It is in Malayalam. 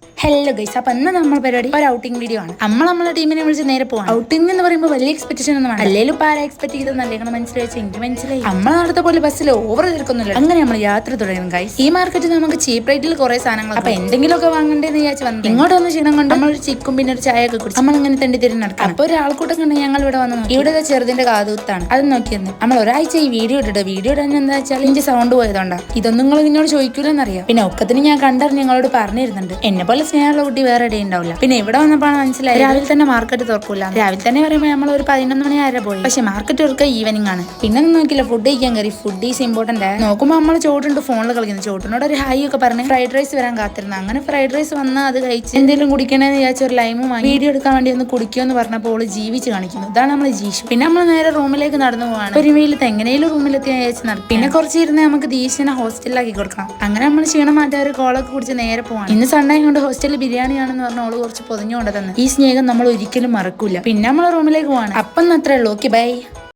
ഹലോ ഗൈസ്, അപ്പൊ ഇന്ന് നമ്മൾ പരിപാടി ഒരു ഔട്ടിംഗ് വീഡിയോ ആണ്. നമ്മളെ ടീമിനെ വിളിച്ച് നേരെ പോകാം. ഔട്ടിംഗ് എന്ന് പറയുമ്പോൾ വലിയ എക്സ്പെക്ടേഷൻ ഒന്നും വേണ്ട. അല്ലെങ്കിലും ഇപ്പൊ ആരെ എക്സ്പെക്ട് ചെയ്തെന്നല്ലേ നിങ്ങൾ മനസ്സിലായി. എനിക്ക് മനസ്സിലായി. നമ്മളെ നടത്ത പോലെ ബസ്സിൽ ഓവർ തീർക്കുന്നില്ല. അങ്ങനെ നമ്മൾ യാത്ര തുടങ്ങും ഗൈസ്. ഈ മാർക്കറ്റിൽ നമുക്ക് ചീപ്പ് റേറ്റിൽ കുറെ സാധനങ്ങൾ, അപ്പൊ എന്തെങ്കിലുമൊക്കെ വാങ്ങണ്ടേന്ന് വിചാരിച്ച് വന്നു. ഇങ്ങോട്ട് വന്ന ക്ഷീണം കൊണ്ട് നമ്മൾ ഒരു ചിക്കും പിന്നെ ഒരു ചായ ഒക്കെ കുടിച്ച് നമ്മൾ ഇങ്ങനെ തെണ്ടി തിരിഞ്ഞ് നടക്കാം. അപ്പൊ ഒരാൾക്കൂട്ടം കണ്ട് ഞങ്ങൾ ഇവിടെ വന്ന് നോക്കി. ഇവിടെ ചെറുതിന്റെ കാതൂത്താണ്. അത് നോക്കിയെന്ന് നമ്മൾ ഒരാഴ്ച ഈ വീഡിയോ ഇടാൻ എന്താ വെച്ചാൽ എനിക്ക് സൗണ്ട് പോയതുകൊണ്ടാ. ഇതൊന്നും നിങ്ങൾ നിന്നോട് ചോദിക്കൂലെന്നറിയാം. പിന്നെ ഒക്കത്തിന് ഞാൻ കണ്ടറിഞ്ഞ് നിങ്ങളോട് പറഞ്ഞിരുന്നുണ്ട്. എന്നെ പോലെ സ്നേഹമുള്ള കുട്ടി വേറെ ഉണ്ടാവില്ല. പിന്നെ ഇവിടെ വന്നപ്പോഴാണ് മനസ്സിലായി രാവിലെ തന്നെ മാർക്കറ്റ് തുറക്കൂല. രാവിലെ തന്നെ പറയുമ്പോൾ നമ്മൾ ഒരു 11 മണി ആരെ പോയി. പക്ഷെ മാർക്കറ്റ് തുറക്കുക ഈവനിങ് ആണ്. പിന്നെ നോക്കില്ല, ഫുഡ് കഴിക്കാൻ കയറി. Food is important. നോക്കുമ്പോൾ നമ്മൾ ചോട്ടുണ്ട് ഫോണിൽ കളിക്കുന്നത്. ചോട്ടിനോട് ഒരു ഹൈ ഒക്കെ പറഞ്ഞ് ഫ്രൈഡ് റൈസ് വരാൻ കാത്തിരുന്നു. അങ്ങനെ ഫ്രൈഡ് റൈസ് വന്നാൽ അത് കഴിച്ച് എന്തെങ്കിലും കുടിക്കണമെന്ന് വിചാരിച്ച ഒരു ലൈമും വാങ്ങി വീഡിയോ എടുക്കാൻ വേണ്ടി ഒന്ന് കുടിക്കുമെന്ന് പറഞ്ഞപ്പോൾ ഓള് ജീവിച്ച് കാണിക്കുന്നു. ഇതാണ് നമ്മൾ ജീഷു. പിന്നെ നമ്മൾ നേരെ റൂമിലേക്ക് നടന്നു പോവാണ്. ഒരു വെയിലത്ത് എങ്ങനെയും റൂമിലെത്തി അയച്ച് നടക്കും. പിന്നെ കുറച്ച് ഇരുന്ന് നമുക്ക് ദീശനെ ഹോസ്റ്റലിലാക്കി കൊടുക്കണം. അങ്ങനെ നമ്മൾ ക്ഷീണം മാറ്റാൻ ഒരു കോളൊക്കെ കുടിച്ച് നേരെ പോവാണ്. ഇന്ന് സൺഡേ കൊണ്ട് ഹോസ്റ്റലിൽ ബിരിയാണിയാണെന്ന് പറഞ്ഞ ഓള് കുറച്ച് പൊതിഞ്ഞുകൊണ്ട് തന്നെ. ഈ സ്നേഹം നമ്മൾ ഒരിക്കലും മറക്കൂല. പിന്നെ നമ്മൾ റൂമിലേക്ക് പോവാണ്. അപ്പം അത്രേ ഉള്ളൂ. Okay bye.